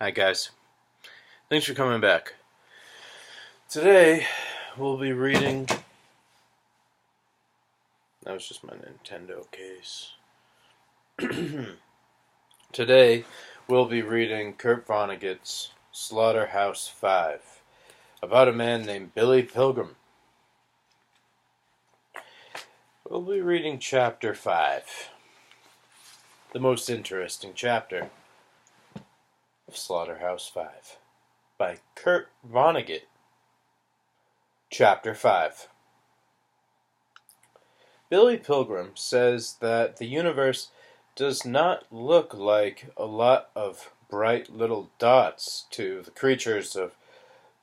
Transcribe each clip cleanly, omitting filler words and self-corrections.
Hi guys, thanks for coming back. Today we'll be reading. That was just my Nintendo case. Today we'll be reading Kurt Vonnegut's Slaughterhouse-Five, about a man named Billy Pilgrim. We'll be reading Chapter 5, the most interesting chapter of Slaughterhouse-Five, by Kurt Vonnegut. Chapter 5. Billy Pilgrim says that the universe does not look like a lot of bright little dots to the creatures of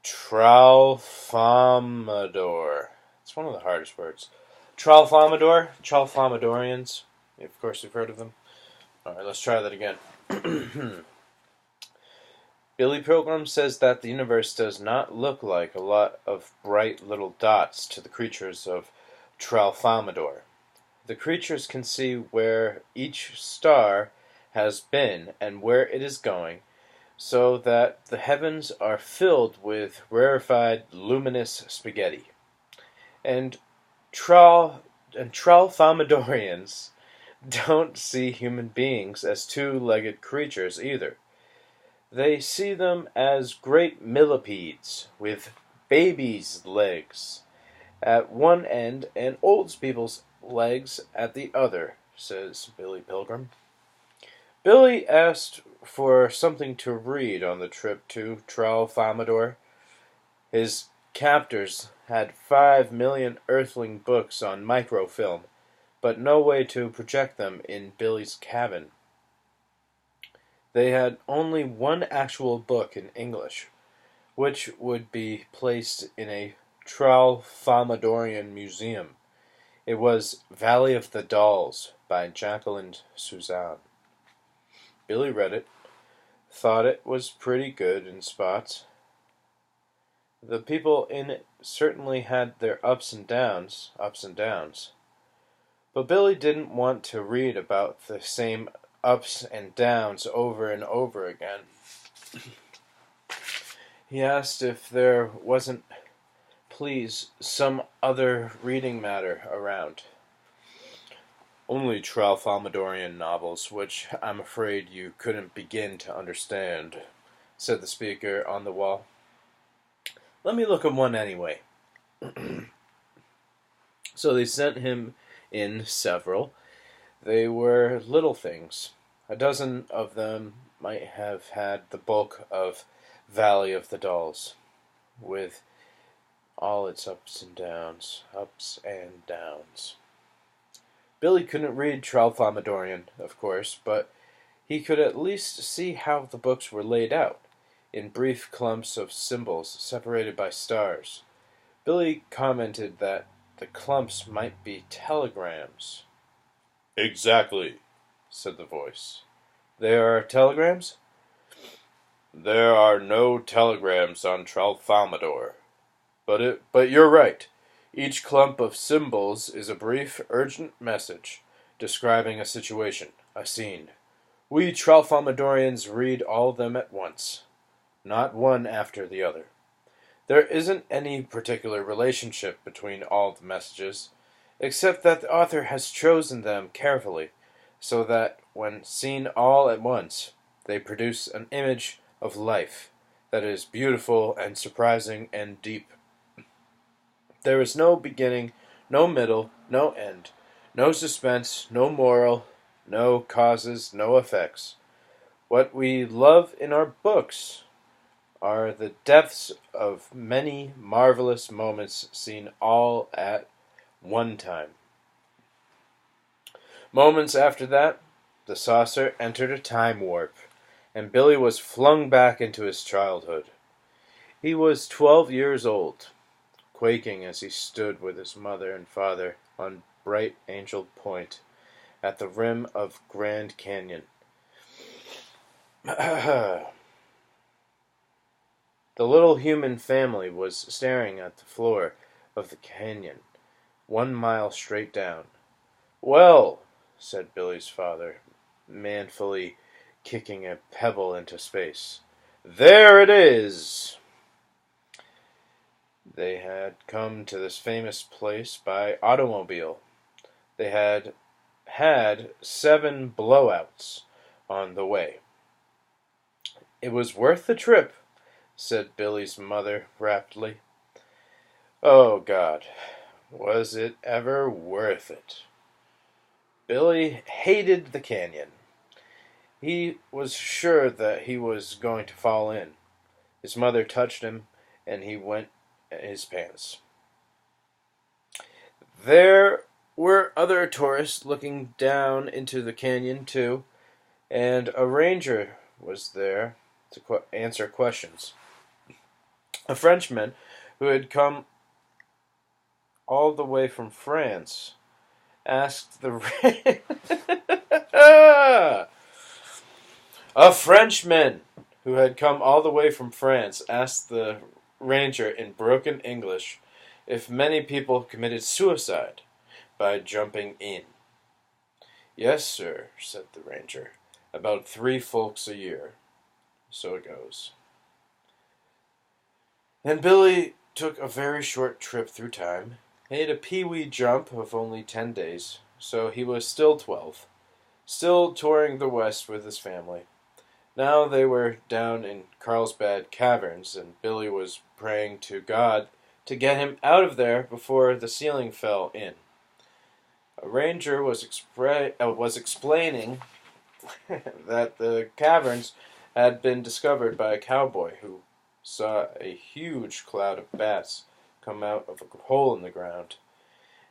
Tralfamadore. It's one of the hardest words. Tralfamadorians. Of course you've heard of them. Alright, let's try that again. Billy Pilgrim says that the universe does not look like a lot of bright little dots to the creatures of Tralfamadore. The creatures can see where each star has been and where it is going, so that the heavens are filled with rarefied, luminous spaghetti. And Tralfamadorians don't see human beings as two-legged creatures either. They see them as great millipedes with babies' legs at one end and old people's legs at the other, says Billy Pilgrim. Billy asked for something to read on the trip to Tralfamadore. His captors had 5 million earthling books on microfilm, but no way to project them in Billy's cabin. They had only one actual book in English, which would be placed in a Tralfamadorian museum. It was Valley of the Dolls by Jacqueline Suzanne. Billy read it, thought it was pretty good in spots. The people in it certainly had their ups and downs. But Billy didn't want to read about the same ups and downs over and over again. He asked if there wasn't, please, some other reading matter around. Only Tralfamadorian novels, which I'm afraid you couldn't begin to understand, said the speaker on the wall. Let me look at one anyway. So they sent him in several. They were little things. A dozen of them might have had the bulk of Valley of the Dolls, with all its ups and downs. Billy couldn't read Tralfamadorian, of course, but he could at least see how the books were laid out, in brief clumps of symbols separated by stars. Billy commented that the clumps might be telegrams. Exactly, said the voice. There are telegrams? There are no telegrams on Tralfamadore. But you're right. Each clump of symbols is a brief, urgent message describing a situation, a scene. We Tralfamadorians read all of them at once, not one after the other. There isn't any particular relationship between all the messages, except that the author has chosen them carefully, so that when seen all at once, they produce an image of life that is beautiful and surprising and deep. There is no beginning, no middle, no end, no suspense, no moral, no causes, no effects. What we love in our books are the depths of many marvelous moments seen all at one time. Moments after that, the saucer entered a time warp, and Billy was flung back into his childhood. He was 12 years old, quaking as he stood with his mother and father on Bright Angel Point at the rim of Grand Canyon. The little human family was staring at the floor of the canyon, 1 mile straight down. Well, said Billy's father, manfully kicking a pebble into space, There it is! They had come to this famous place by automobile. They had had 7 blowouts on the way. It was worth the trip, said Billy's mother raptly. Oh, God, was it ever worth it? Billy hated the canyon. He was sure that he was going to fall in. His mother touched him, and he went his pants. There were other tourists looking down into the canyon, too, and a ranger was there to answer questions. A Frenchman who had come all the way from France asked the A Frenchman who had come all the way from France asked the ranger in broken English if many people committed suicide by jumping in. Yes, sir, said the ranger. About 3 folks a year. So it goes. And Billy took a very short trip through time, made a pee-wee jump of only 10 days, so he was still 12, still touring the West with his family. Now they were down in Carlsbad Caverns, and Billy was praying to God to get him out of there before the ceiling fell in. A ranger was explaining that the caverns had been discovered by a cowboy who saw a huge cloud of bats come out of a hole in the ground.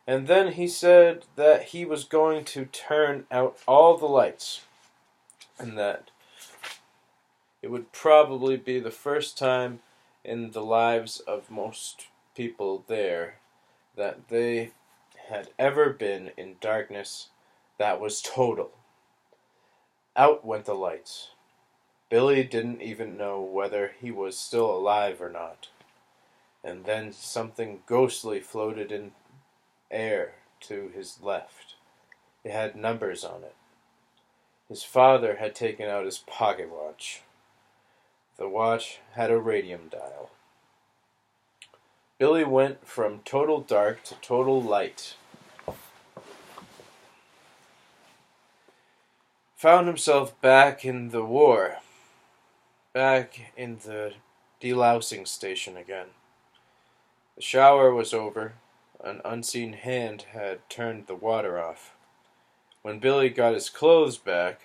And then he said that he was going to turn out all the lights, and that it would probably be the first time in the lives of most people there that they had ever been in darkness that was total. Out went the lights. Billy didn't even know whether he was still alive or not. And then something ghostly floated in air to his left. It had numbers on it. His father had taken out his pocket watch. The watch had a radium dial. Billy went from total dark to total light. Found himself back in the war. Back in the delousing station again. The shower was over. An unseen hand had turned the water off. When Billy got his clothes back,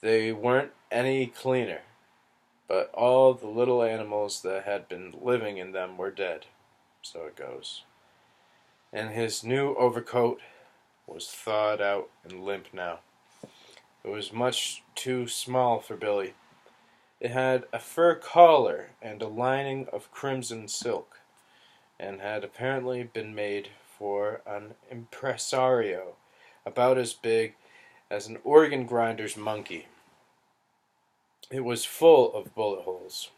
they weren't any cleaner, but all the little animals that had been living in them were dead. So it goes. And his new overcoat was thawed out and limp now. It was much too small for Billy. It had a fur collar and a lining of crimson silk, and had apparently been made for an impresario about as big as an organ grinder's monkey. It was full of bullet holes.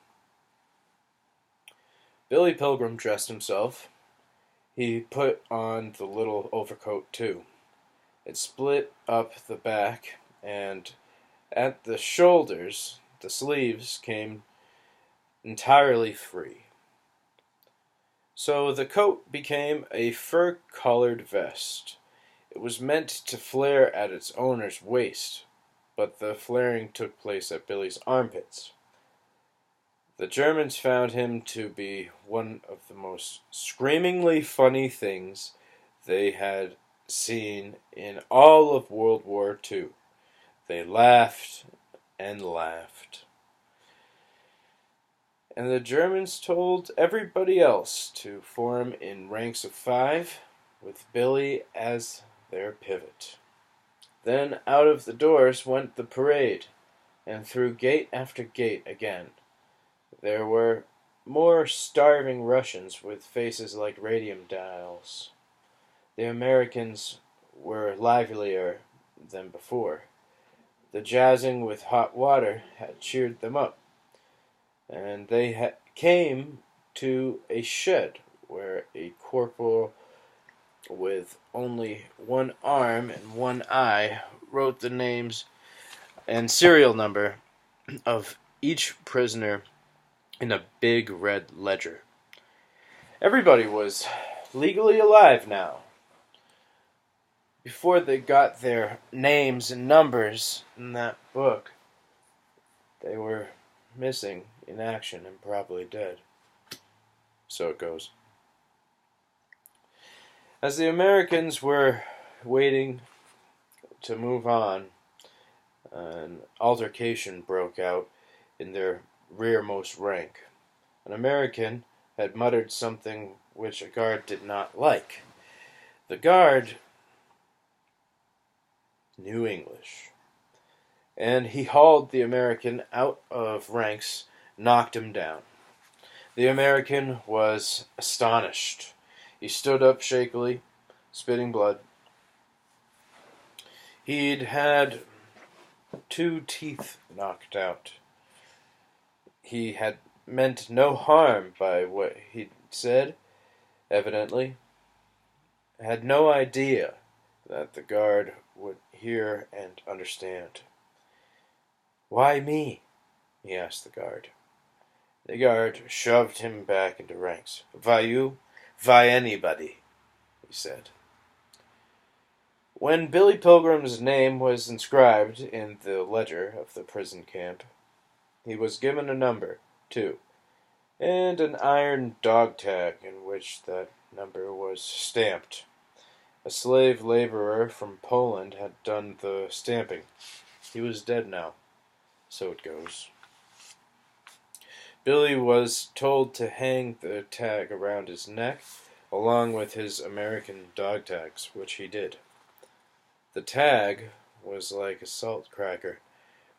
Billy Pilgrim dressed himself. He put on the little overcoat too. It split up the back, and at the shoulders the sleeves came entirely free. So the coat became a fur-collared vest. It was meant to flare at its owner's waist, but the flaring took place at Billy's armpits. The Germans found him to be one of the most screamingly funny things they had seen in all of World War II. They laughed and laughed. And the Germans told everybody else to form in ranks of 5, with Billy as their pivot. Then out of the doors went the parade, and through gate after gate again. There were more starving Russians with faces like radium dials. The Americans were livelier than before. The jazzing with hot water had cheered them up, and they came to a shed where a corporal with only one arm and one eye wrote the names and serial number of each prisoner in a big red ledger. Everybody was legally alive now. Before they got their names and numbers in that book, they were missing in action and probably dead. So it goes. As the Americans were waiting to move on, an altercation broke out in their rearmost rank. An American had muttered something which a guard did not like. The guard knew English, and he hauled the American out of ranks, knocked him down. The American was astonished. He stood up shakily, spitting blood. He'd had 2 teeth knocked out. He had meant no harm by what he'd said, evidently. Had no idea that the guard would hear and understand. "Why me?" he asked the guard. The guard shoved him back into ranks. "Why you? Why anybody?" he said. When Billy Pilgrim's name was inscribed in the ledger of the prison camp, he was given a number, too, and an iron dog tag in which that number was stamped. A slave laborer from Poland had done the stamping. He was dead now, so it goes. Billy was told to hang the tag around his neck, along with his American dog tags, which he did. The tag was like a salt cracker,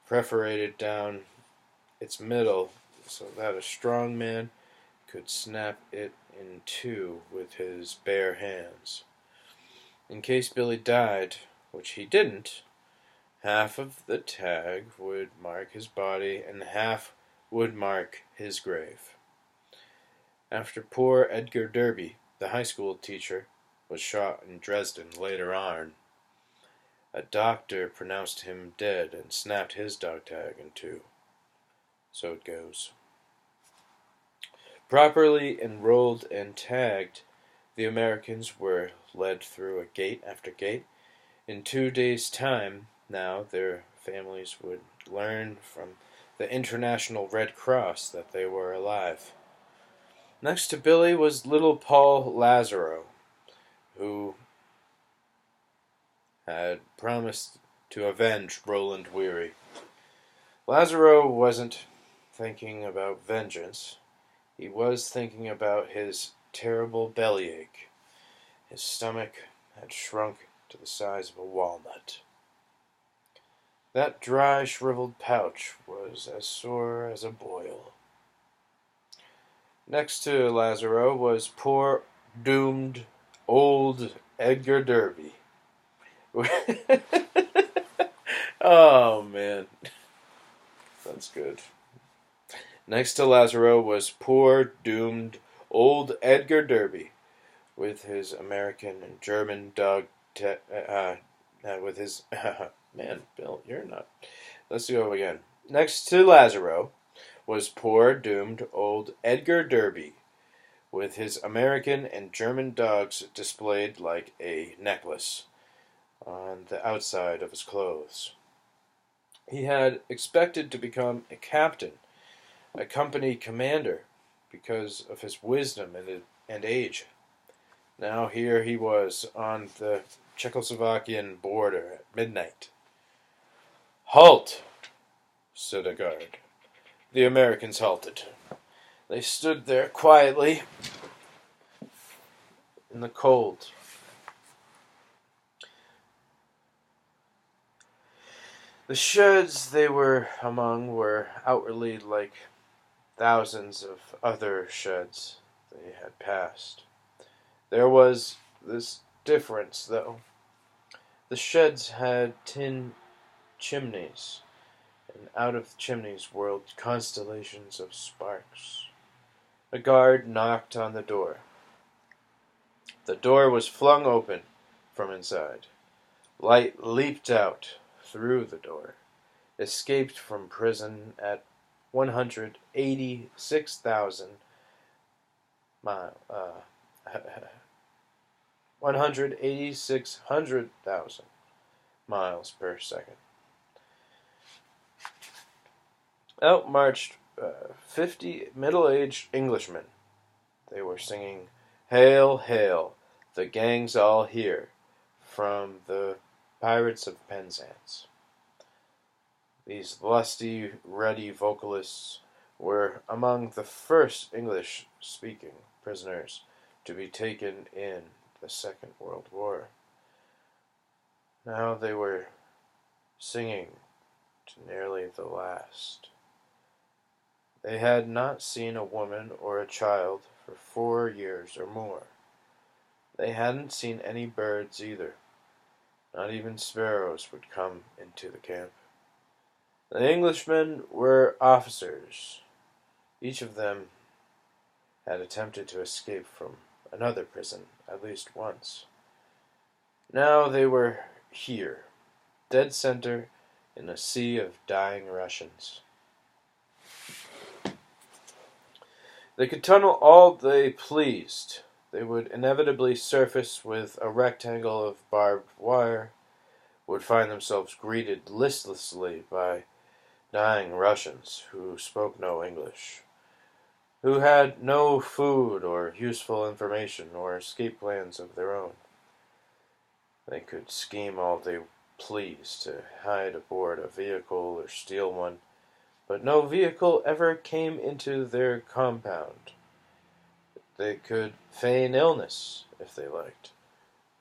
perforated down its middle so that a strong man could snap it in two with his bare hands. In case Billy died, which he didn't, half of the tag would mark his body and half would mark his grave. After poor Edgar Derby, the high school teacher, was shot in Dresden later on, a doctor pronounced him dead and snapped his dog tag in two. So it goes. Properly enrolled and tagged, the Americans were led through a gate after gate. In 2 days' time, now, their families would learn from the International Red Cross that they were alive. Next to Billy was little Paul Lazaro, who had promised to avenge Roland Weary. Lazaro wasn't thinking about vengeance. He was thinking about his terrible bellyache. His stomach had shrunk to the size of a walnut. That dry, shriveled pouch was as sore as a boil. Next to Lazaro was poor, doomed, old Edgar Derby. Oh, man. That's good. Next to Lazaro was poor, doomed, old Edgar Derby, with his American and German dog, with his, man, Bill, you're not, let's go again. Next to Lazaro was poor, doomed, old Edgar Derby, with his American and German dogs displayed like a necklace on the outside of his clothes. He had expected to become a captain, a company commander, because of his wisdom and age. Now here he was on the Czechoslovakian border at midnight. "Halt!" said a guard. The Americans halted. They stood there quietly in the cold. The sheds they were among were outwardly like thousands of other sheds they had passed. There was this difference, though. The sheds had tin chimneys, and out of the chimneys whirled constellations of sparks. A guard knocked on the door. The door was flung open from inside. Light leaped out through the door, escaped from prison at 186,000 mile 186,000 miles per second. Out marched 50 middle-aged Englishmen. They were singing, "Hail, hail, the gang's all here," from the Pirates of Penzance. These lusty, ruddy vocalists were among the first English-speaking prisoners to be taken in the Second World War. Now they were singing to nearly the last. They had not seen a woman or a child for 4 years or more. They hadn't seen any birds either. Not even sparrows would come into the camp. The Englishmen were officers. Each of them had attempted to escape from another prison at least once. Now they were here, dead center in a sea of dying Russians. They could tunnel all they pleased. They would inevitably surface with a rectangle of barbed wire, would find themselves greeted listlessly by dying Russians who spoke no English, who had no food or useful information or escape plans of their own. They could scheme all they pleased to hide aboard a vehicle or steal one, but no vehicle ever came into their compound. They could feign illness if they liked,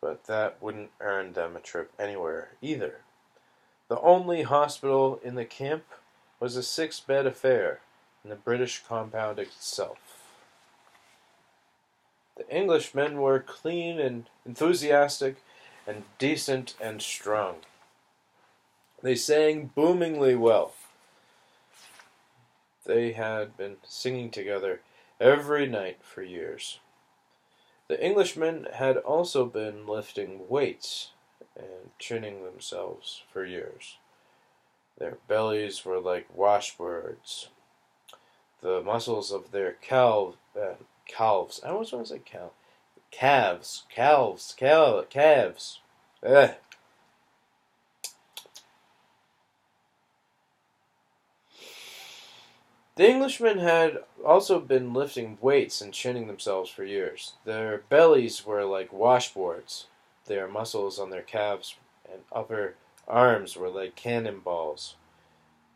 but that wouldn't earn them a trip anywhere either. The only hospital in the camp was a 6-bed affair in the British compound itself. The Englishmen were clean and enthusiastic and decent and strong. They sang boomingly well. They had been singing together every night for years. The Englishmen had also been lifting weights and chinning themselves for years. Their bellies were like washboards. The muscles of their calves. I always want to say calves. Ugh. The Englishmen had also been lifting weights and chinning themselves for years. Their bellies were like washboards. Their muscles on their calves and upper arms were like cannonballs.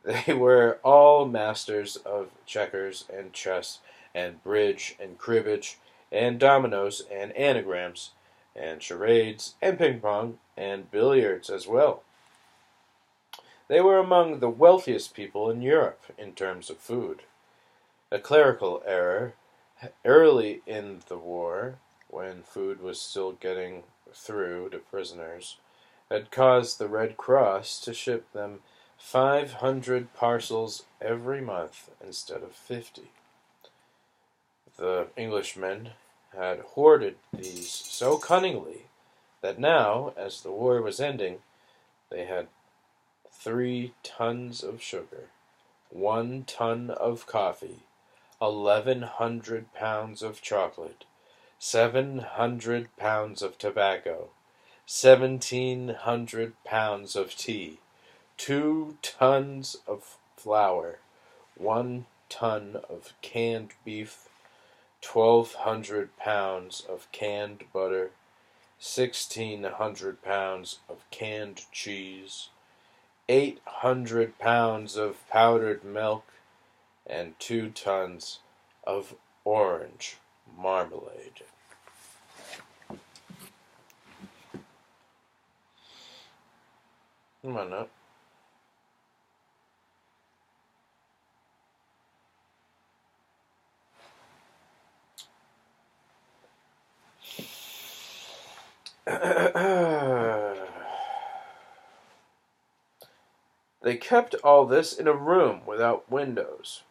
They were all masters of checkers and chess and bridge and cribbage and dominoes and anagrams and charades and ping-pong and billiards as well. They were among the wealthiest people in Europe in terms of food. A clerical error early in the war, when food was still getting through to prisoners, had caused the Red Cross to ship them 500 parcels every month instead of 50. The Englishmen had hoarded these so cunningly that now, as the war was ending, they had 3 tons of sugar, 1 ton of coffee, 1,100 pounds of chocolate, 700 pounds of tobacco, 1,700 pounds of tea, 2 tons of flour, 1 ton of canned beef, 1,200 pounds of canned butter, 1,600 pounds of canned cheese, 800 pounds of powdered milk, and 2 tons of orange marmalade. Come on now. They kept all this in a room without windows.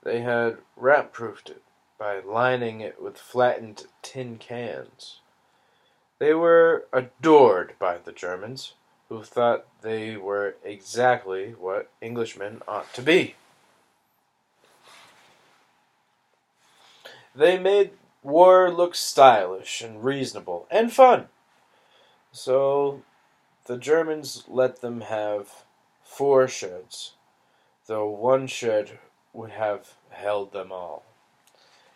They had rat-proofed it by lining it with flattened tin cans. They were adored by the Germans, who thought they were exactly what Englishmen ought to be. They made war look stylish and reasonable and fun. So the Germans let them have 4 sheds, though one shed would have held them all.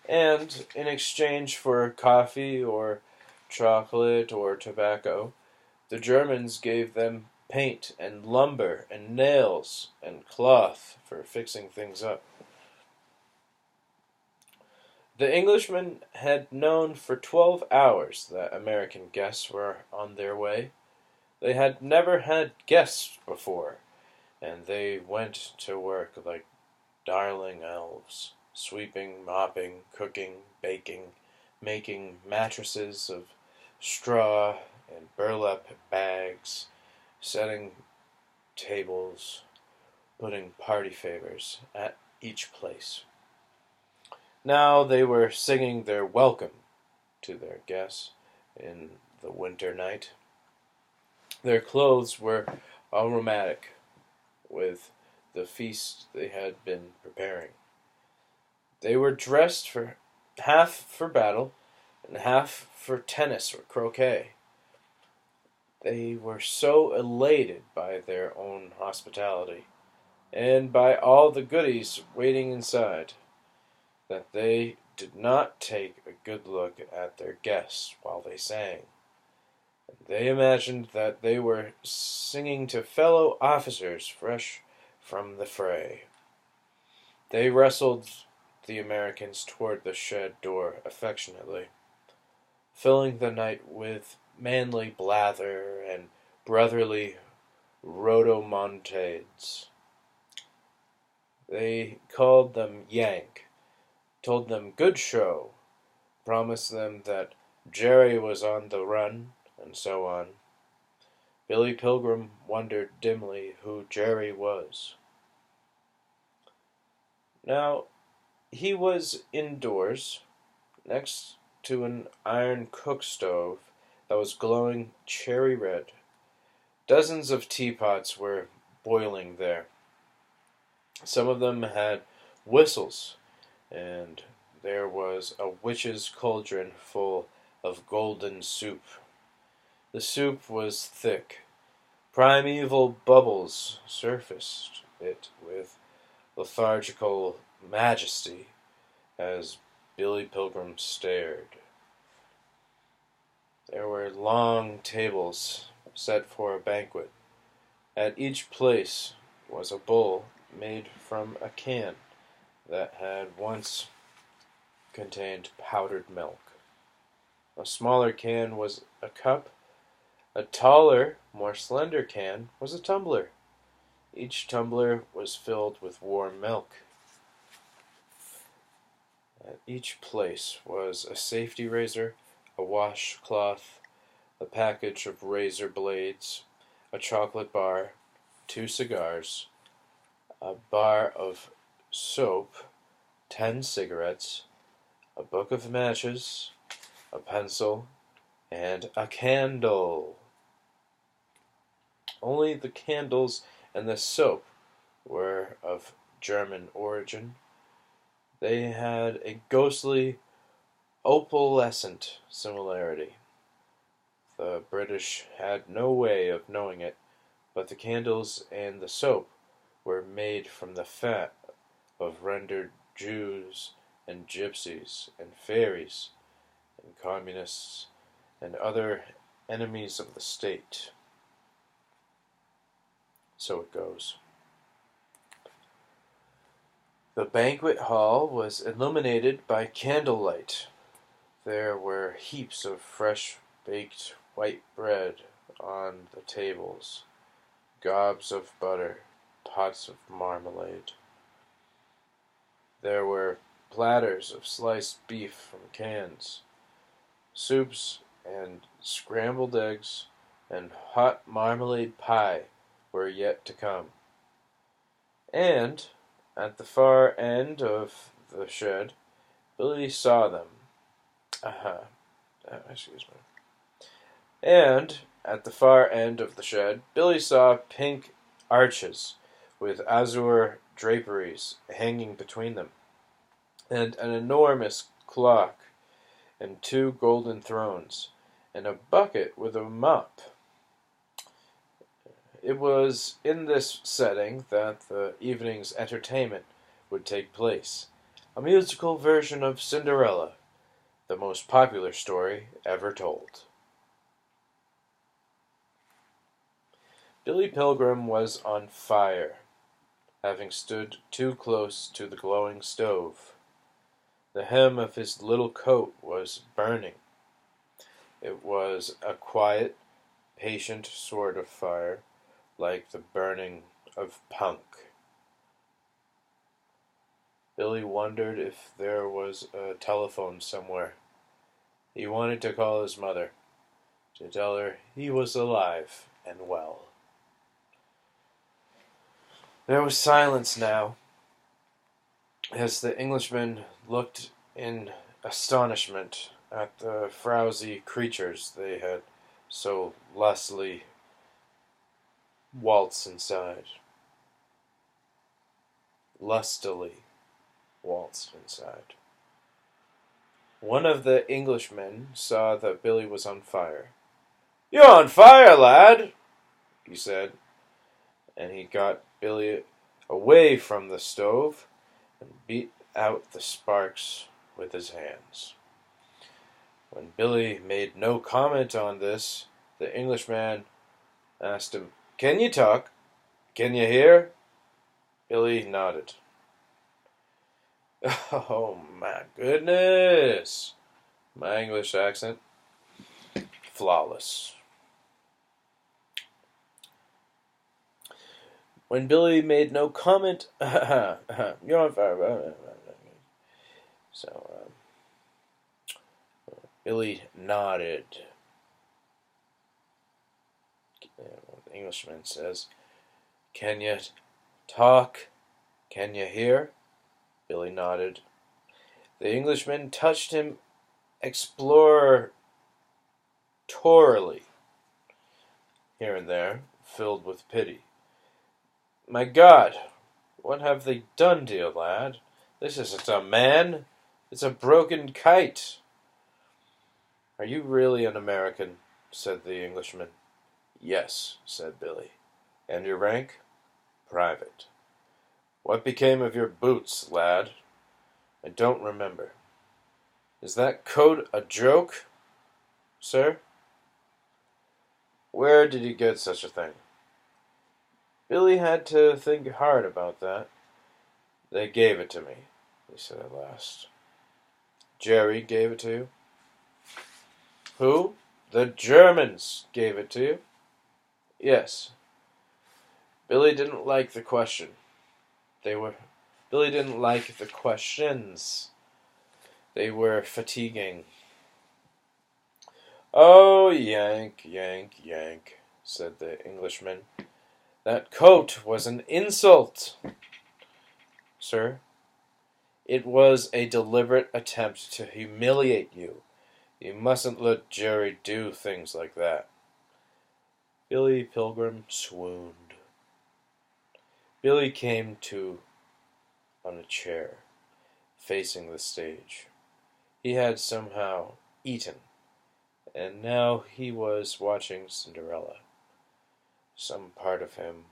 And in exchange for coffee or chocolate or tobacco, the Germans gave them paint and lumber and nails and cloth for fixing things up. The Englishmen had known for 12 hours that American guests were on their way. They had never had guests before, and they went to work like darling elves, sweeping, mopping, cooking, baking, making mattresses of straw and burlap bags, setting tables, putting party favors at each place. Now they were singing their welcome to their guests in the winter night. Their clothes were aromatic with the feast they had been preparing. They were dressed for half for battle and half for tennis or croquet. They were so elated by their own hospitality and by all the goodies waiting inside that they did not take a good look at their guests while they sang. They imagined that they were singing to fellow officers fresh from the fray. They wrestled the Americans toward the shed door affectionately, filling the night with manly blather and brotherly rhodomontades. They called them Yank, told them good show, promised them that Jerry was on the run, and so on. Billy Pilgrim wondered dimly who Jerry was. Now, he was indoors, next to an iron cook stove that was glowing cherry red. Dozens of teapots were boiling there. Some of them had whistles, and there was a witch's cauldron full of golden soup. The soup was thick. Primeval bubbles surfaced it with lethargical majesty as Billy Pilgrim stared. There were long tables set for a banquet. At each place was a bowl made from a can that had once contained powdered milk. A smaller can was a cup. A taller, more slender can was a tumbler. Each tumbler was filled with warm milk. At each place was a safety razor, a washcloth, a package of razor blades, a chocolate bar, 2 cigars, a bar of soap, 10 cigarettes, a book of matches, a pencil, and a candle. Only the candles and the soap were of German origin. They had a ghostly, opalescent similarity. The British had no way of knowing it, but the candles and the soap were made from the fat of rendered Jews and gypsies and fairies and communists and other enemies of the state. So it goes. The banquet hall was illuminated by candlelight. There were heaps of fresh baked white bread on the tables, gobs of butter, pots of marmalade. There were platters of sliced beef from cans, soups and scrambled eggs, and hot marmalade pie were yet to come. And at the far end of the shed, Billy saw them. Excuse me. And at the far end of the shed, Billy saw pink arches with azure draperies hanging between them, and an enormous clock, and 2 golden thrones, and a bucket with a mop. It was in this setting that the evening's entertainment would take place, a musical version of Cinderella, the most popular story ever told. Billy Pilgrim was on fire, having stood too close to the glowing stove. The hem of his little coat was burning. It was a quiet, patient sort of fire, like the burning of punk. Billy wondered if there was a telephone somewhere. He wanted to call his mother, to tell her he was alive and well. There was silence now, as the Englishmen looked in astonishment at the frowsy creatures they had so lustily waltzed inside. Lustily waltzed inside. One of the Englishmen saw that Billy was on fire. "You're on fire, lad," he said, and he got Billy away from the stove and beat out the sparks with his hands. When Billy made no comment on this, the Englishman asked him, "Can you talk? Can you hear?" Billy nodded. "Oh my goodness!" My English accent, flawless. When Billy made no comment, "You're on fire." So, Billy nodded. The Englishman says, "Can you talk? Can you hear?" Billy nodded. The Englishman touched him exploratorily here and there, filled with pity. "My God, what have they done to you, lad? This isn't a man. It's a broken kite." "Are you really an American?" said the Englishman. "Yes," said Billy. "And your rank?" "Private." "What became of your boots, lad?" "I don't remember." "Is that coat a joke, sir?" "Where did you get such a thing?" Billy had to think hard about that. "They gave it to me," he said at last. "Jerry gave it to you?" "Who? The Germans gave it to you?" "Yes." Billy didn't like the question. Billy didn't like the questions. They were fatiguing. "Oh, yank, yank, yank," said the Englishman. "That coat was an insult." "Sir, it was a deliberate attempt to humiliate you. You mustn't let Jerry do things like that." Billy Pilgrim swooned. Billy came to on a chair, facing the stage. He had somehow eaten, and now he was watching Cinderella. Some part of him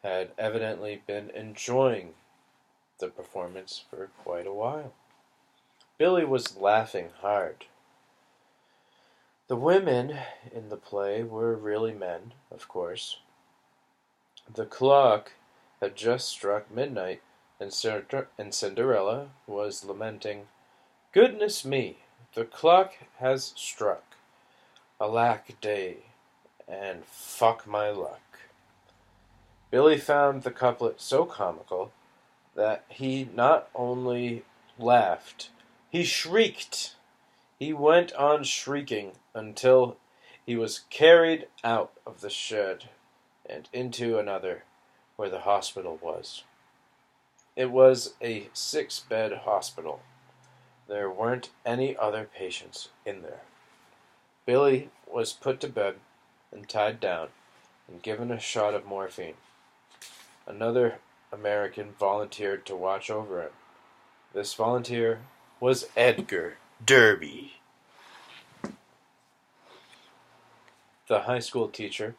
had evidently been enjoying the performance for quite a while. Billy was laughing hard. The women in the play were really men, of course. The clock had just struck midnight, and Cinderella was lamenting, "Goodness me, the clock has struck. Alack day, and fuck my luck." Billy found the couplet so comical that he not only laughed, he shrieked. He went on shrieking until he was carried out of the shed and into another, where the hospital was. It was a 6-bed hospital. There weren't any other patients in there. Billy was put to bed and tied down and given a shot of morphine. Another American volunteered to watch over him. This volunteer was Edgar. Derby. The high school teacher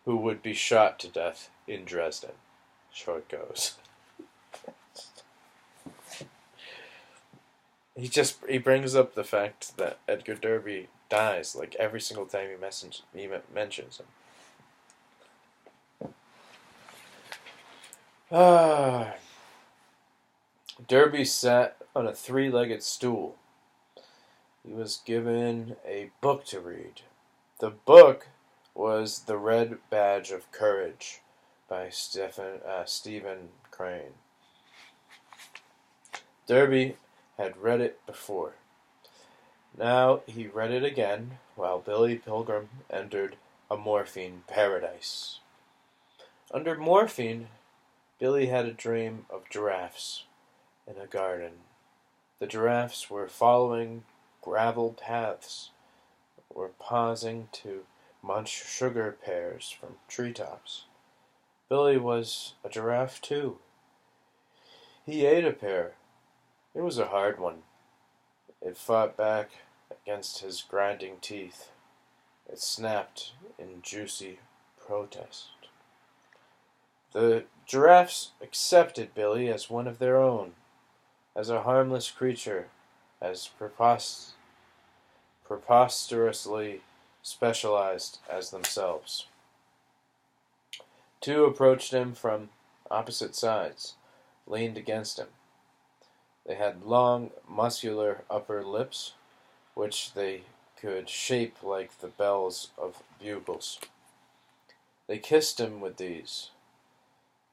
who would be shot to death in Dresden. Short goes. He brings up the fact that Edgar Derby dies like every single time he mentions him. Derby sat on a three-legged stool. He was given a book to read. The book was The Red Badge of Courage by Stephen Crane. Derby had read it before. Now he read it again while Billy Pilgrim entered a morphine paradise. Under morphine, Billy had a dream of giraffes in a garden. The giraffes were following gravel paths, were pausing to munch sugar pears from treetops. Billy was a giraffe too. He ate a pear. It was a hard one. It fought back against his grinding teeth. It snapped in juicy protest. The giraffes accepted Billy as one of their own, as a harmless creature, as preposterously specialized as themselves. Two approached him from opposite sides, leaned against him. They had long, muscular upper lips, which they could shape like the bells of bugles. They kissed him with these.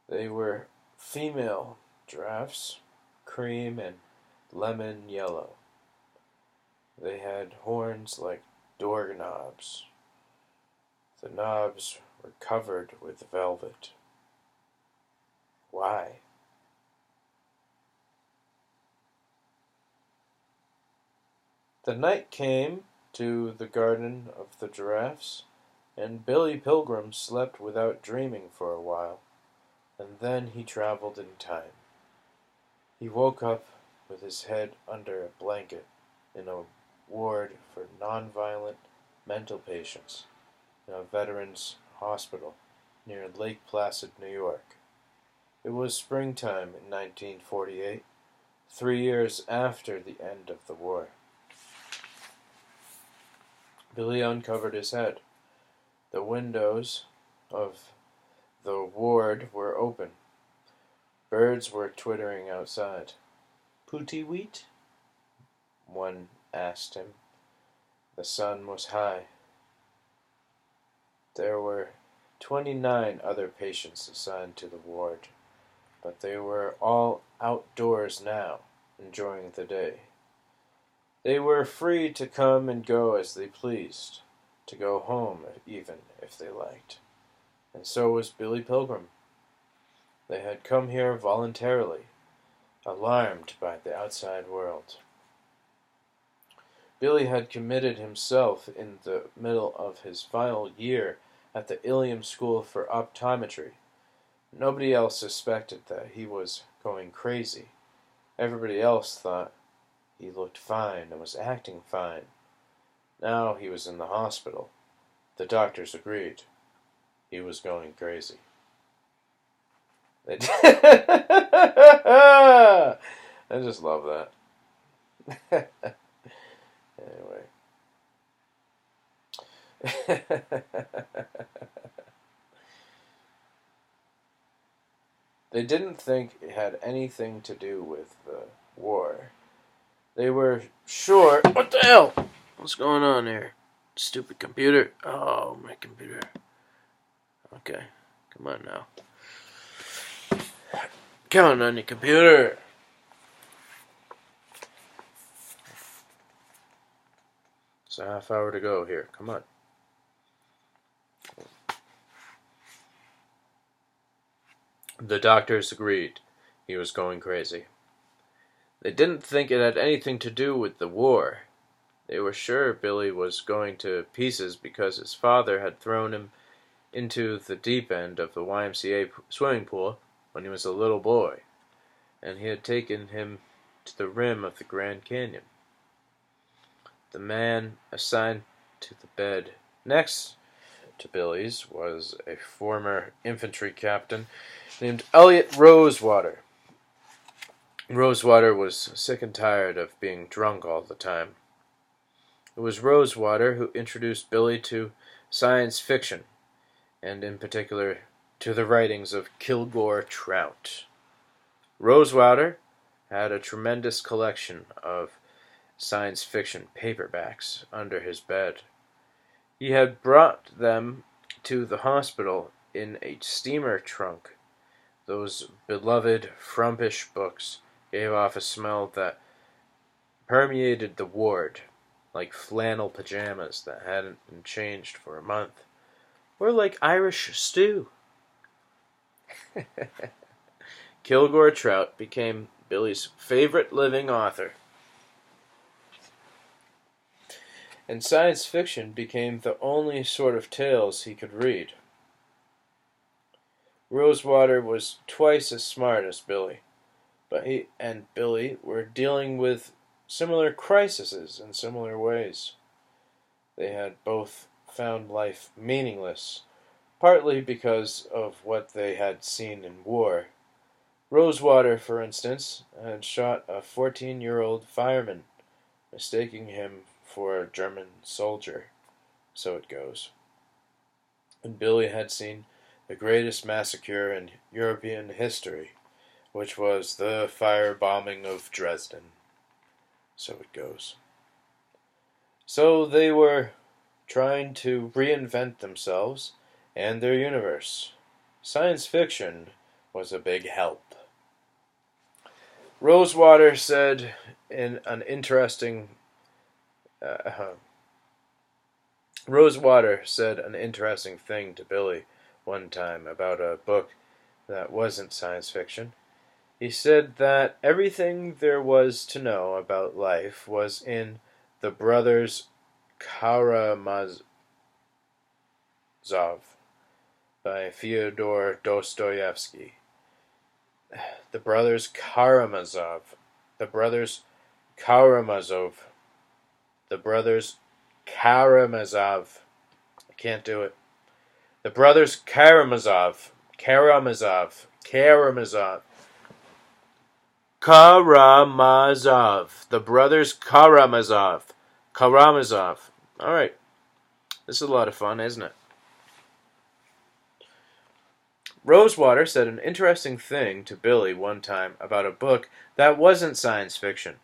They were female giraffes, cream and lemon yellow. They had horns like doorknobs. The knobs were covered with velvet. Why? The night came to the garden of the giraffes, and Billy Pilgrim slept without dreaming for a while, and then he traveled in time. He woke up with his head under a blanket in a ward for nonviolent mental patients in a veterans hospital near Lake Placid, New York. It was springtime in 1948, 3 years after the end of the war. Billy uncovered his head. The windows of the ward were open. Birds were twittering outside. "Pooty wheat?" one asked him. The sun was high. There were 29 other patients assigned to the ward, but they were all outdoors now, enjoying the day. They were free to come and go as they pleased, to go home even if they liked. And so was Billy Pilgrim. They had come here voluntarily, alarmed by the outside world. Billy had committed himself in the middle of his final year at the Ilium School for Optometry. Nobody else suspected that he was going crazy. Everybody else thought he looked fine and was acting fine. Now he was in the hospital. The doctors agreed. He was going crazy. They did. I just love that. Anyway. They didn't think it had anything to do with the war. They were sure. What the hell? What's going on here? Stupid computer. Oh, my computer. Okay. Come on now. Come on your computer. It's a half hour to go here. Come on. The doctors agreed. He was going crazy. They didn't think it had anything to do with the war. They were sure Billy was going to pieces because his father had thrown him into the deep end of the YMCA swimming pool when he was a little boy, and he had taken him to the rim of the Grand Canyon. The man assigned to the bed next to Billy's was a former infantry captain named Elliot Rosewater. Rosewater was sick and tired of being drunk all the time. It was Rosewater who introduced Billy to science fiction, and in particular to the writings of Kilgore Trout. Rosewater had a tremendous collection of science fiction paperbacks under his bed. He had brought them to the hospital in a steamer trunk. Those beloved frumpish books gave off a smell that permeated the ward, like flannel pajamas that hadn't been changed for a month, or like Irish stew. Kilgore Trout became Billy's favorite living author, and science fiction became the only sort of tales he could read. Rosewater was twice as smart as Billy, but he and Billy were dealing with similar crises in similar ways. They had both found life meaningless, partly because of what they had seen in war. Rosewater, for instance, had shot a 14-year-old fireman, mistaking him for a German soldier, so it goes. And Billy had seen the greatest massacre in European history, which was the firebombing of Dresden, so it goes. So they were trying to reinvent themselves and their universe. Science fiction was a big help. Rosewater said in an interesting Rosewater said an interesting thing to Billy one time about a book that wasn't science fiction. He said that everything there was to know about life was in the brothers Karamazov by Fyodor Dostoevsky. The brothers Karamazov. The brothers Karamazov. The brothers Karamazov. I can't do it. The brothers Karamazov. Karamazov. Karamazov. Karamazov. The brothers Karamazov. Karamazov. Alright. This is a lot of fun, isn't it? Rosewater said an interesting thing to Billy one time about a book that wasn't science fiction.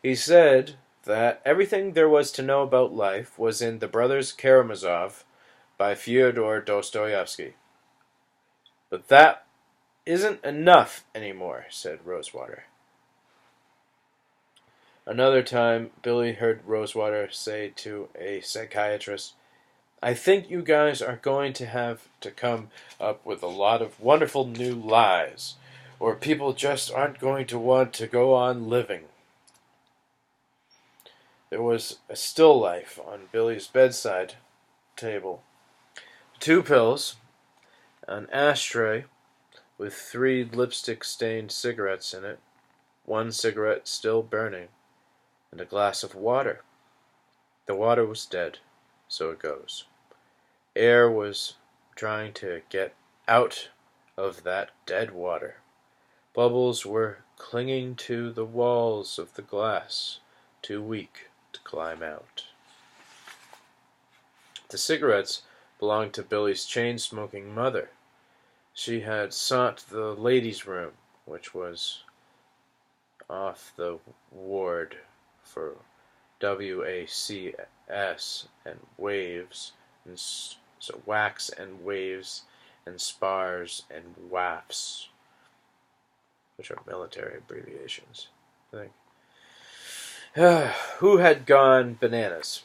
He said that everything there was to know about life was in The Brothers Karamazov by Fyodor Dostoevsky. But that isn't enough anymore, said Rosewater. Another time, Billy heard Rosewater say to a psychiatrist, I think you guys are going to have to come up with a lot of wonderful new lies, or people just aren't going to want to go on living. There was a still life on Billy's bedside table. 2 pills, an ashtray with 3 lipstick-stained cigarettes in it, 1 cigarette still burning, and a glass of water. The water was dead, so it goes. Air was trying to get out of that dead water. Bubbles were clinging to the walls of the glass, too weak to climb out. The cigarettes belonged to Billy's chain-smoking mother. She had sought the ladies' room, which was off the ward for WACS and waves, and so wax and waves and spars and WAFs, which are military abbreviations, I think. Who had gone bananas?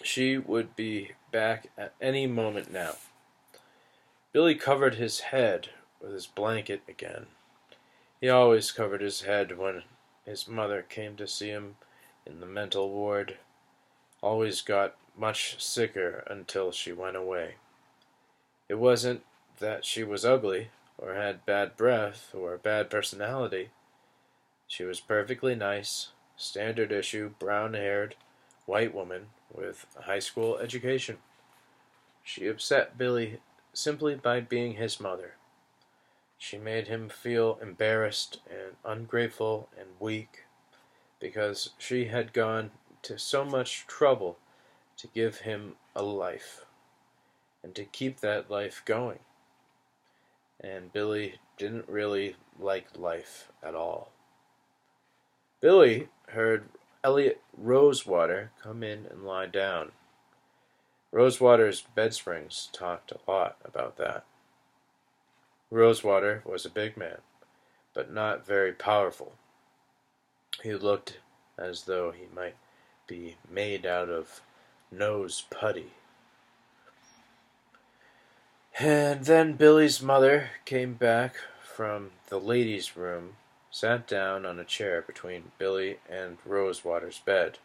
She would be back at any moment now. Billy covered his head with his blanket again. He always covered his head when his mother came to see him in the mental ward. Always got much sicker until she went away. It wasn't that she was ugly, or had bad breath, or a bad personality. She was perfectly nice, standard issue, brown-haired, white woman with a high school education. She upset Billy simply by being his mother. She made him feel embarrassed and ungrateful and weak because she had gone to so much trouble to give him a life and to keep that life going. And Billy didn't really like life at all. Billy heard Elliot Rosewater come in and lie down. Rosewater's bed springs talked a lot about that. Rosewater was a big man, but not very powerful. He looked as though he might be made out of nose putty. And then Billy's mother came back from the ladies' room, sat down on a chair between Billy and Rosewater's bed.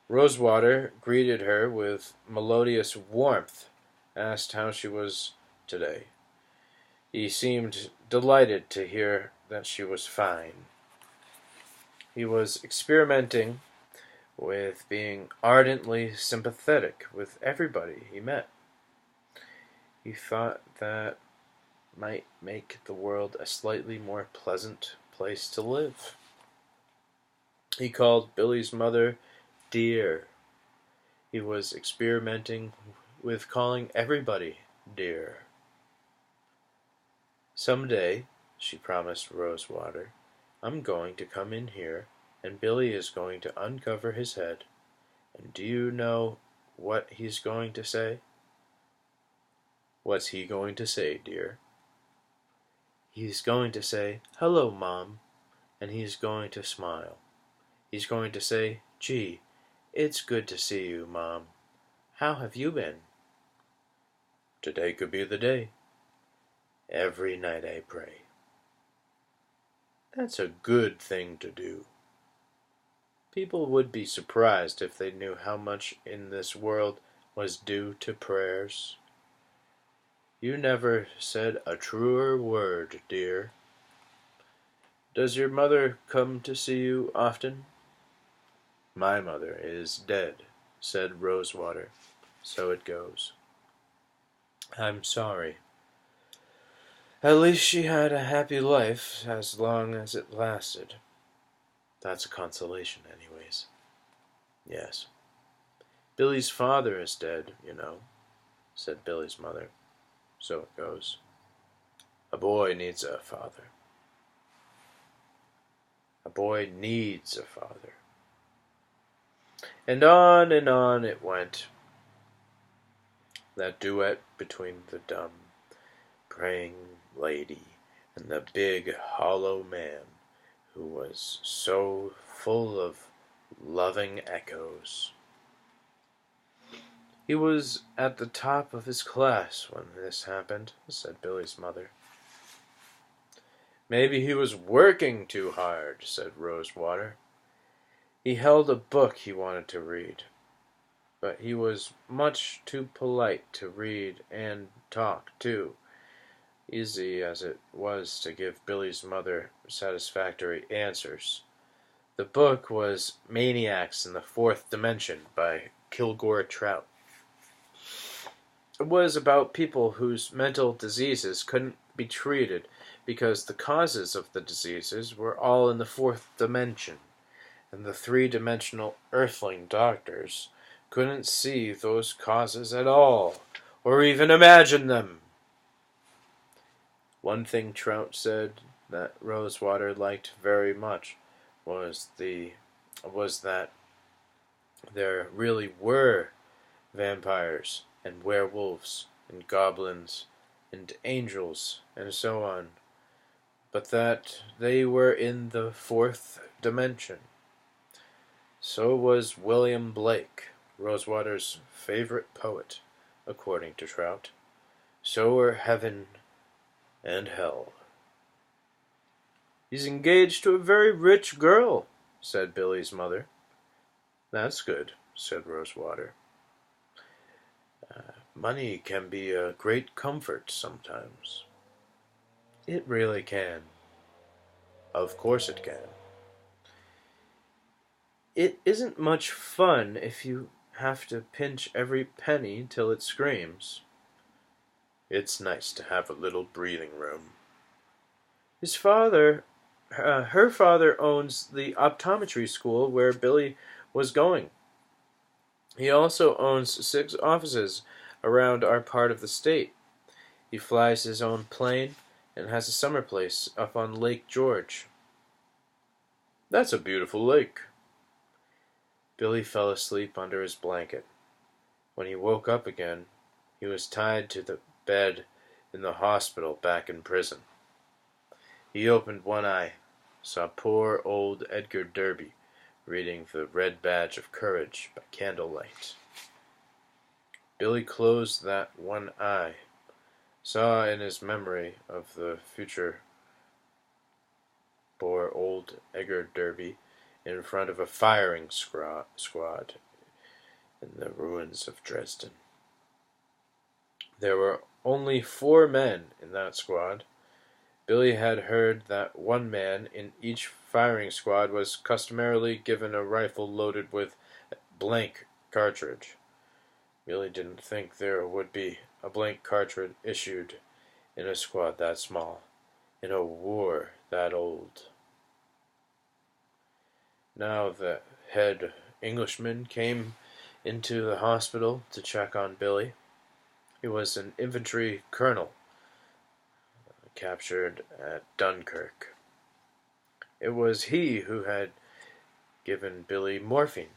Rosewater greeted her with melodious warmth, asked how she was today. He seemed delighted to hear that she was fine. He was experimenting with being ardently sympathetic with everybody he met. He thought that might make the world a slightly more pleasant place to live. He called Billy's mother dear. He was experimenting with calling everybody dear. Someday, she promised Rosewater, I'm going to come in here, and Billy is going to uncover his head. And do you know what he's going to say? What's he going to say, dear? He's going to say, hello, Mom, and he's going to smile. He's going to say, gee, it's good to see you, Mom. How have you been? Today could be the day. Every night I pray. That's a good thing to do. People would be surprised if they knew how much in this world was due to prayers. You never said a truer word, dear. Does your mother come to see you often? My mother is dead, said Rosewater. So it goes. I'm sorry. At least she had a happy life as long as it lasted. That's a consolation, anyways. Yes. Billy's father is dead, you know, said Billy's mother. So it goes. A boy needs a father. A boy needs a father. And on it went. That duet between the dumb, praying lady and the big, hollow man who was so full of loving echoes. He was at the top of his class when this happened, said Billy's mother. Maybe he was working too hard, said Rosewater. He held a book he wanted to read, but he was much too polite to read and talk, too, easy as it was to give Billy's mother satisfactory answers. The book was Maniacs in the Fourth Dimension by Kilgore Trout. It was about people whose mental diseases couldn't be treated because the causes of the diseases were all in the fourth dimension, and the three-dimensional earthling doctors couldn't see those causes at all, or even imagine them. One thing Trout said that Rosewater liked very much was that there really were vampires and werewolves and goblins and angels and so on, but that they were in the fourth dimension. So was William Blake, Rosewater's favorite poet, according to Trout. So were heaven and hell. He's engaged to a very rich girl, said Billy's mother. That's good, said Rosewater. Money can be a great comfort sometimes. It really can. Of course it can. It isn't much fun if you have to pinch every penny till it screams. It's nice to have a little breathing room. His father, her father owns the optometry school where Billy was going. He also owns 6 offices around our part of the state. He flies his own plane and has a summer place up on Lake George. That's a beautiful lake. Billy fell asleep under his blanket. When he woke up again, he was tied to the bed in the hospital back in prison. He opened one eye, saw poor old Edgar Derby reading The Red Badge of Courage by candlelight. Billy closed that one eye, saw in his memory of the future poor old Edgar Derby in front of a firing squad in the ruins of Dresden. There were only 4 men in that squad. Billy had heard that one man in each firing squad was customarily given a rifle loaded with a blank cartridge. Billy didn't think there would be a blank cartridge issued in a squad that small, in a war that old. Now the head Englishman came into the hospital to check on Billy. He was an infantry colonel captured at Dunkirk. It was he who had given Billy morphine.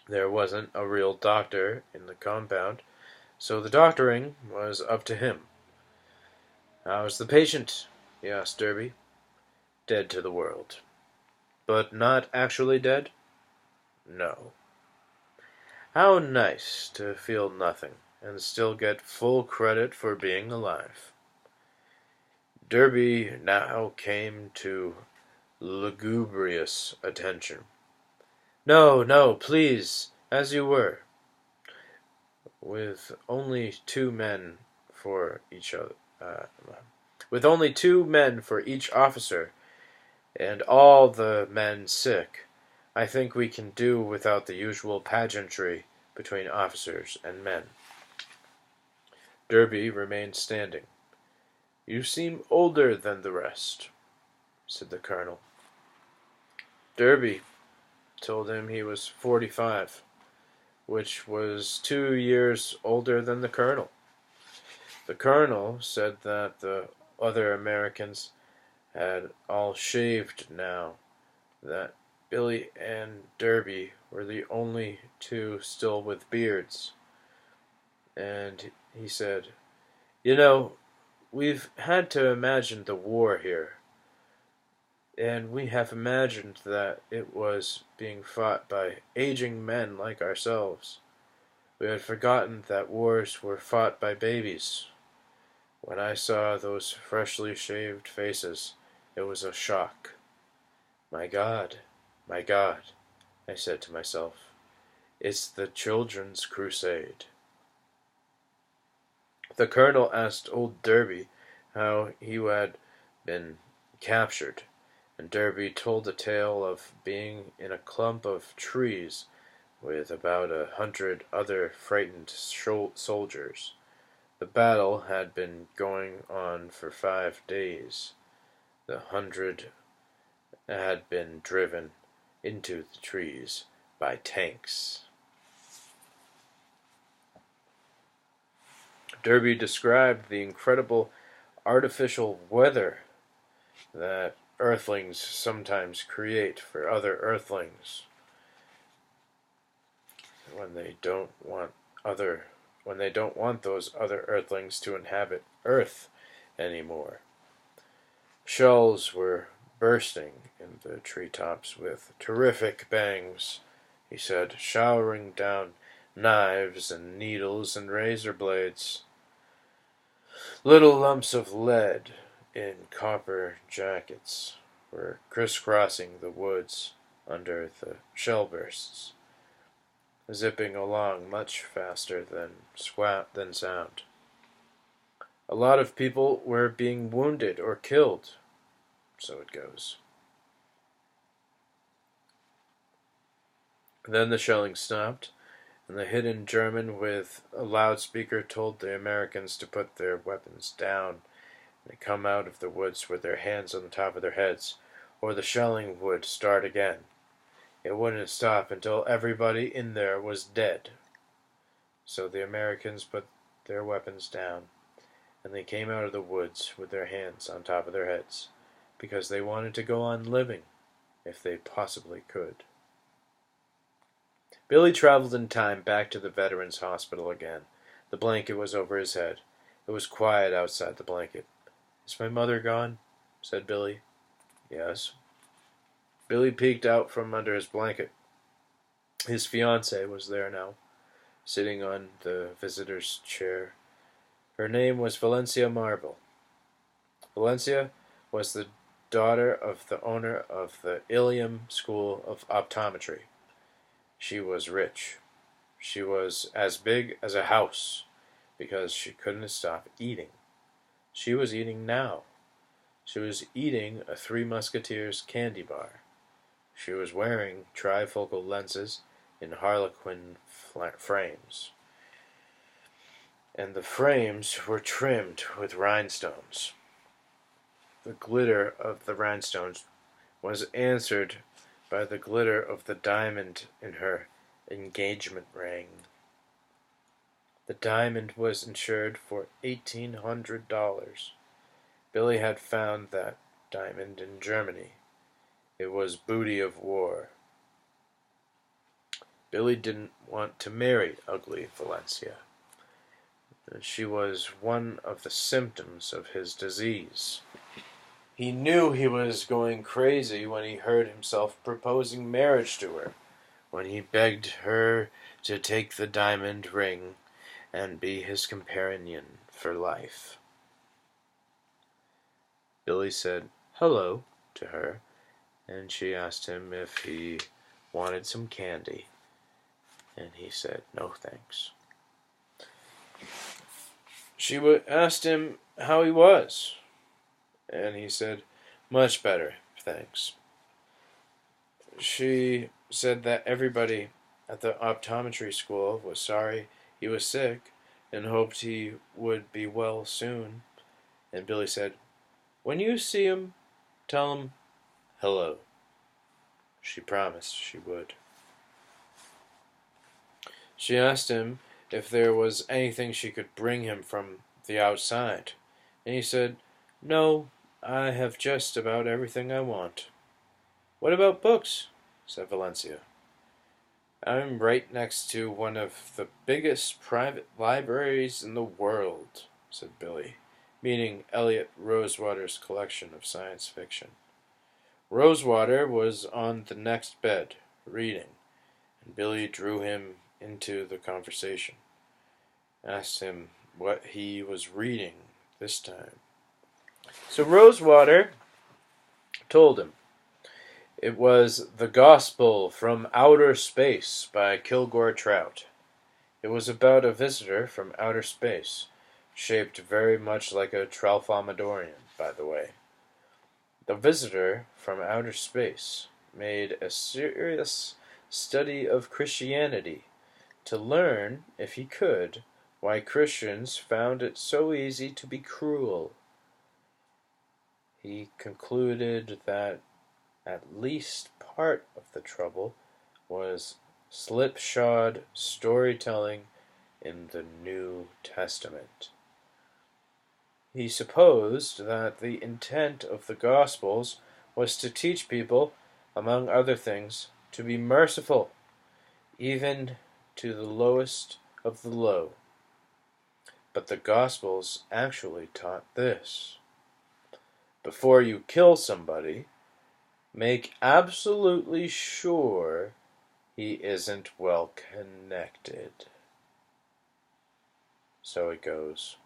There wasn't a real doctor in the compound, so the doctoring was up to him. "How's the patient?" he asked Derby. "Dead to the world." "But not actually dead?" "No." How nice to feel nothing and still get full credit for being alive. Derby now came to lugubrious attention. "No, no, please, as you were." With only 2 men for each officer, and all the men sick, I think we can do without the usual pageantry between officers and men. Derby remained standing. "You seem older than the rest," said the colonel. Derby told him he was 45, which was 2 years older than the colonel. The colonel said that the other Americans had all shaved now, that Billy and Derby were the only 2 still with beards. And he said, "You know, we've had to imagine the war here, and we have imagined that it was being fought by aging men like ourselves. We had forgotten that wars were fought by babies. When I saw those freshly shaved faces, it was a shock. My God, I said to myself, it's the children's crusade." The colonel asked old Derby how he had been captured, and Derby told the tale of being in a clump of trees with about 100 other frightened soldiers. The battle had been going on for 5 days. The 100 had been driven into the trees by tanks. Derby described the incredible artificial weather that Earthlings sometimes create for other Earthlings when they don't want those other Earthlings to inhabit Earth anymore. Shells were bursting in the treetops with terrific bangs, he said, showering down knives and needles and razor blades. Little lumps of lead in copper jackets were crisscrossing the woods under the shell bursts, zipping along much faster than sound. A lot of people were being wounded or killed, so it goes. Then the shelling stopped, and the hidden German with a loudspeaker told the Americans to put their weapons down and come out of the woods with their hands on the top of their heads, or the shelling would start again. It wouldn't stop until everybody in there was dead. So the Americans put their weapons down, and they came out of the woods with their hands on top of their heads, because they wanted to go on living, if they possibly could. Billy traveled in time back to the Veterans Hospital again. The blanket was over his head. It was quiet outside the blanket. "Is my mother gone?" said Billy. "Yes." Billy peeked out from under his blanket. His fiancée was there now, sitting on the visitor's chair. Her name was Valencia Marble. Valencia was the daughter of the owner of the Ilium School of Optometry. She was rich. She was as big as a house because she couldn't stop eating. She was eating now. She was eating a Three Musketeers candy bar. She was wearing trifocal lenses in harlequin frames, and the frames were trimmed with rhinestones. The glitter of the rhinestones was answered by the glitter of the diamond in her engagement ring. The diamond was insured for $1,800. Billy had found that diamond in Germany. It was booty of war. Billy didn't want to marry ugly Valencia. She was one of the symptoms of his disease. He knew he was going crazy when he heard himself proposing marriage to her, when he begged her to take the diamond ring and be his companion for life. Billy said hello to her, and she asked him if he wanted some candy, and he said no thanks. She asked him how he was, and he said, "Much better, thanks." She said that everybody at the optometry school was sorry he was sick and hoped he would be well soon. And Billy said, "When you see him, tell him hello." She promised she would. She asked him if there was anything she could bring him from the outside, and he said, "No, I have just about everything I want." "What about books?" said Valencia. "I'm right next to one of the biggest private libraries in the world," said Billy, meaning Elliot Rosewater's collection of science fiction. Rosewater was on the next bed, reading, and Billy drew him into the conversation. Asked him what he was reading this time. So Rosewater told him. It was The Gospel from Outer Space by Kilgore Trout. It was about a visitor from outer space, shaped very much like a Tralfamadorian, by the way. The visitor from outer space made a serious study of Christianity to learn, if he could, why Christians found it so easy to be cruel. He concluded that at least part of the trouble was slipshod storytelling in the New Testament. He supposed that the intent of the Gospels was to teach people, among other things, to be merciful, even to the lowest of the low. But the Gospels actually taught this: before you kill somebody, make absolutely sure he isn't well connected. So it goes.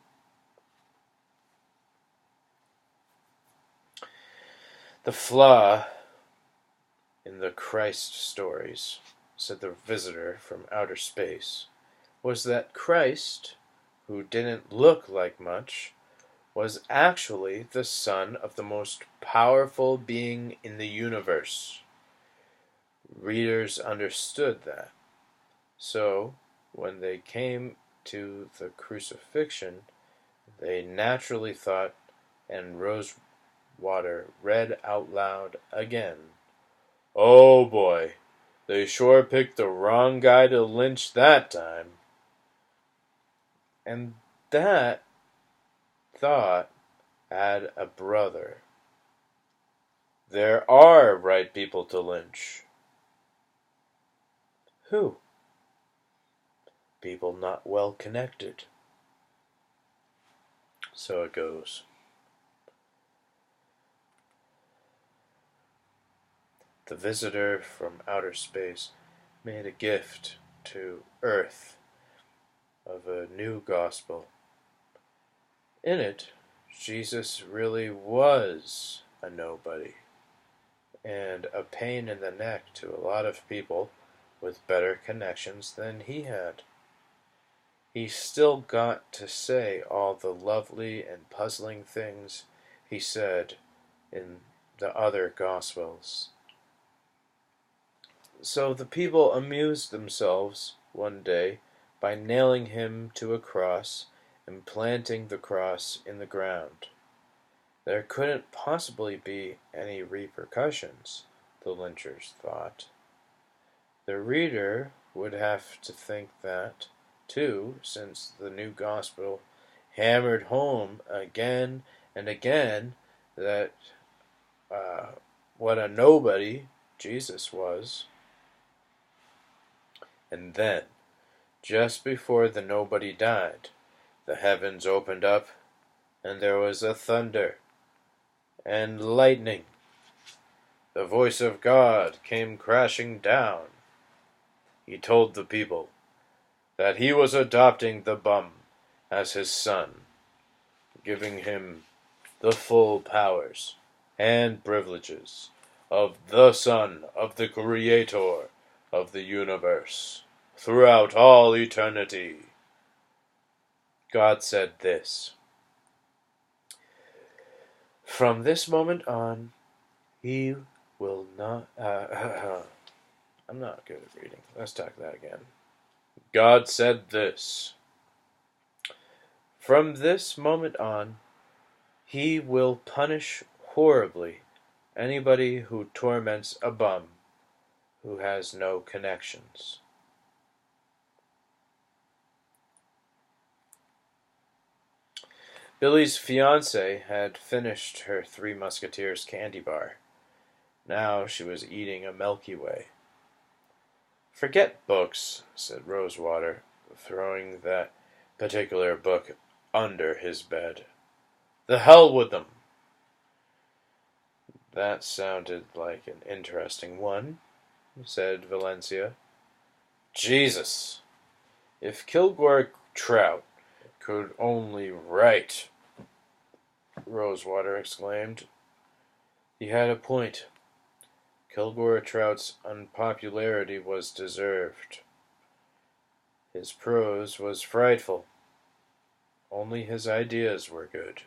The flaw in the Christ stories, said the visitor from outer space, was that Christ, who didn't look like much, was actually the son of the most powerful being in the universe. Readers understood that. So, when they came to the crucifixion, they naturally thought, and Rosewater read out loud again, "Oh boy, they sure picked the wrong guy to lynch that time." And that thought had a brother. There are right people to lynch. Who? People not well connected. So it goes. The visitor from outer space made a gift to Earth of a new gospel. In it, Jesus really was a nobody and a pain in the neck to a lot of people with better connections than he had. He still got to say all the lovely and puzzling things he said in the other Gospels. So the people amused themselves one day by nailing him to a cross and planting the cross in the ground. There couldn't possibly be any repercussions, the lynchers thought. The reader would have to think that, too, since the new gospel hammered home again and again that what a nobody Jesus was. And then, just before the nobody died, the heavens opened up, and there was a thunder and lightning. The voice of God came crashing down. He told the people that he was adopting the bum as his son, giving him the full powers and privileges of the Son of the Creator of the universe throughout all eternity. God said this: "From this moment on, he will not..." I'm not good at reading. Let's talk that again. God said this: "From this moment on, he will punish horribly anybody who torments a bum who has no connections." Billy's fiancée had finished her Three Musketeers candy bar. Now she was eating a Milky Way. "Forget books," said Rosewater, throwing that particular book under his bed. "The hell with them." "That sounded like an interesting one," said Valencia. "Jesus! If Kilgore Trout could only write," Rosewater exclaimed. He had a point. Kilgore Trout's unpopularity was deserved. His prose was frightful. Only his ideas were good.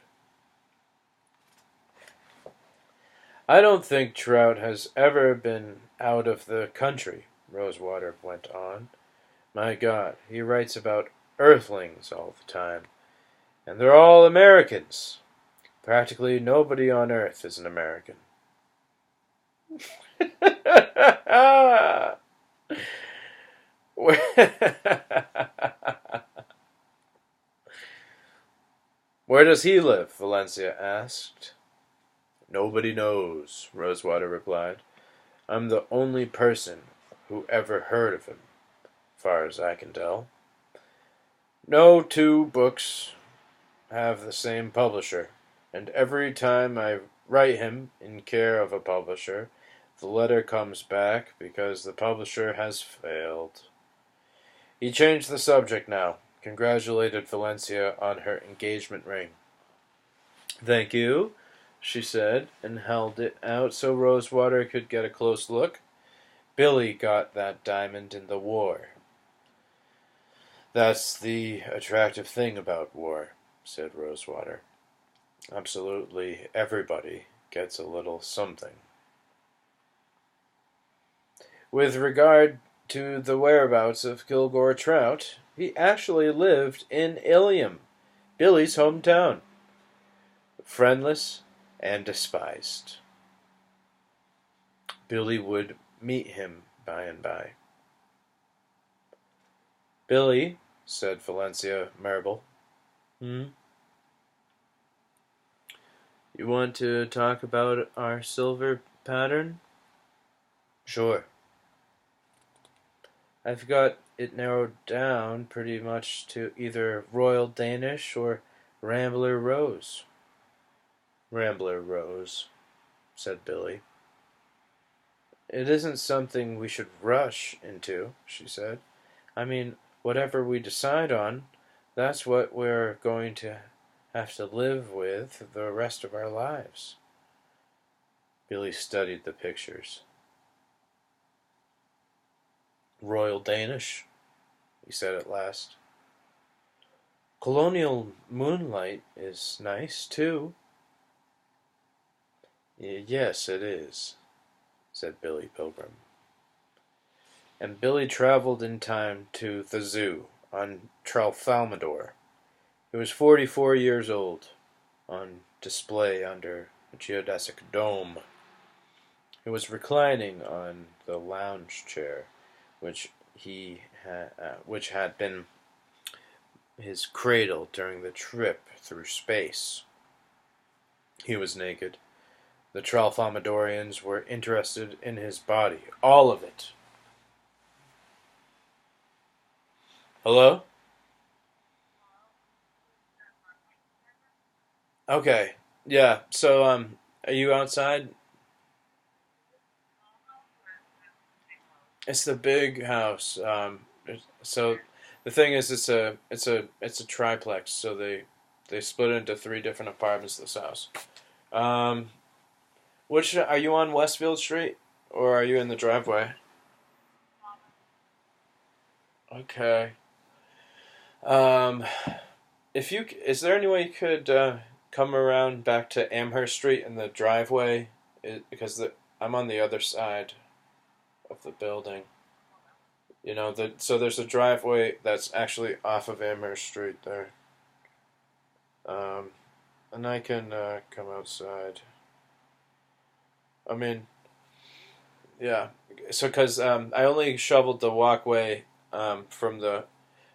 "I don't think Trout has ever been out of the country," Rosewater went on. "My God, he writes about Earthlings all the time. And they're all Americans. Practically nobody on Earth is an American." "Where does he live?" Valencia asked. "Nobody knows," Rosewater replied. "I'm the only person who ever heard of him, far as I can tell. No two books have the same publisher, and every time I write him in care of a publisher, the letter comes back because the publisher has failed." He changed the subject now, congratulated Valencia on her engagement ring. "Thank you," she said, and held it out so Rosewater could get a close look. "Billy got that diamond in the war." "That's the attractive thing about war," said Rosewater. "Absolutely everybody gets a little something." With regard to the whereabouts of Kilgore Trout, he actually lived in Ilium, Billy's hometown, friendless and despised. Billy would meet him by and by. Billy, said Valencia Marble. You want to talk about our silver pattern? Sure. I've got it narrowed down pretty much to either Royal Danish or Rambler Rose. Rambler Rose, said Billy. It isn't something we should rush into, she said. I mean, whatever we decide on, that's what we're going to have to live with the rest of our lives. Billy studied the pictures. Royal Danish, he said at last. Colonial moonlight is nice, too. Yes, it is, said Billy Pilgrim. And Billy traveled in time to the zoo on Tralfamadore. He was 44 years old, on display under a geodesic dome. He was reclining on the lounge chair, which had been his cradle during the trip through space. He was naked. The Tralfamadorians were interested in his body, all of it. Hello? Okay. Yeah. So, are you outside? It's the big house. So the thing is, it's a triplex. So they split it into three different apartments. This house. Um, which are you on Westfield Street or are you in the driveway? Okay. Um, if you is there any way you could come around back to Amherst Street in the driveway? Because I'm on the other side of the building. So there's a driveway that's actually off of Amherst Street there. Um, and I can come outside. I mean, yeah. So because I only shoveled the walkway from the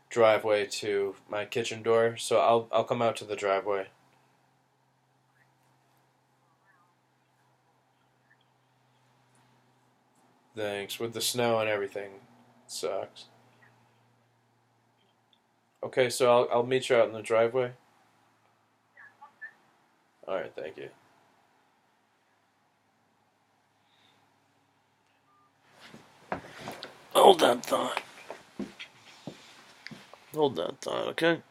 driveway to my kitchen door, so I'll come out to the driveway. Thanks. With the snow and everything, it sucks. Okay, so I'll meet you out in the driveway. All right, thank you. Hold that thought. Hold that thought, okay?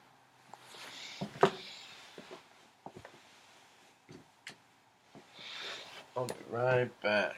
I'll be right back.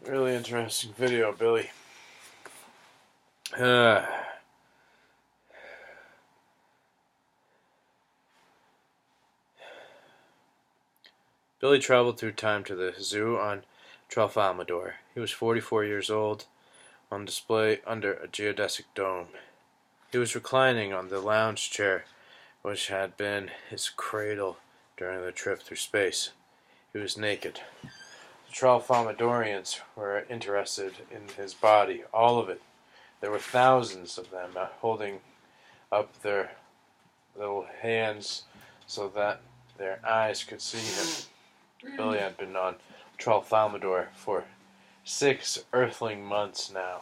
Really interesting video, Billy. Uh, Billy traveled through time to the zoo on Tralfamadore. He was 44 years old, on display under a geodesic dome. He was reclining on the lounge chair, which had been his cradle during the trip through space. He was naked. The Tralfamadorians were interested in his body, all of it. There were thousands of them holding up their little hands so that their eyes could see him. Billy had been on Tralfamadore for 6 earthling months now.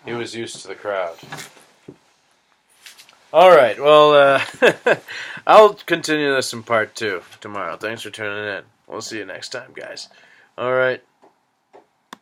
He was used to the crowd. Alright, well, I'll continue this in part 2 tomorrow. Thanks for tuning in. We'll see you next time, guys. Alright.